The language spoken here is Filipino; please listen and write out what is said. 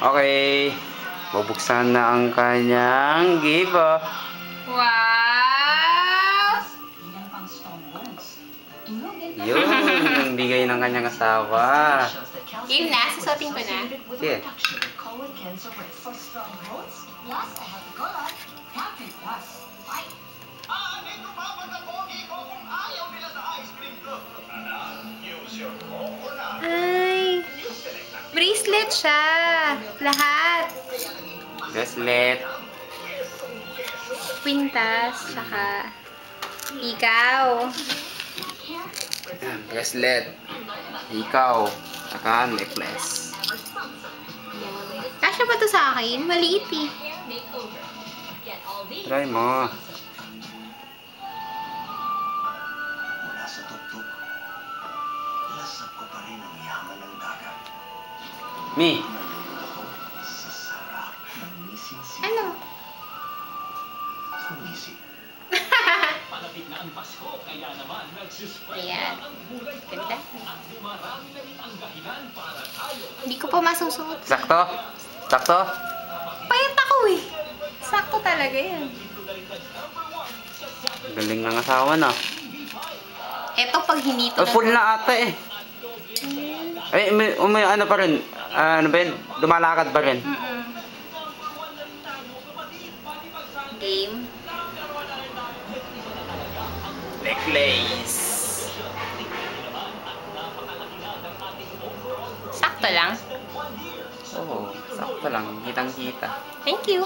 Okay. Bubuksan na ang kanyang gibo. Wow! Yun, ang bigay ng kanyang asawa. Game na, susuotin ko na. Sige. Ay, bracelet siya. Lahat. Bracelet. Kwintas, saka ikaw. Ayan, bracelet. Ikaw. Saka necklace. Kasya ba to sa akin? Maliit eh. Try mo. Mula sa tuktok, lasap ko pa rin ang yaman ng dagat. Mi. Nalulod ako sa sarap ng misinsi. Ano? Sumisip. Palapit na ang Pasko, kaya naman nagsispread Ayan. ang kulay Ganda. at dumarami na rin ang dahilan para tayo Hindi ko pa masusuot. Sakto? Sakto? Payat ako eh. Sakto talaga yan. Galing ng asawa na. Eto pag hinito Oh, full na ata eh. Eh, may ano pa rin. Ano ba yun? Dumalakad pa rin. Game. Necklace. Sakto lang. Oo, sakto lang. Kitang-kita. Thank you.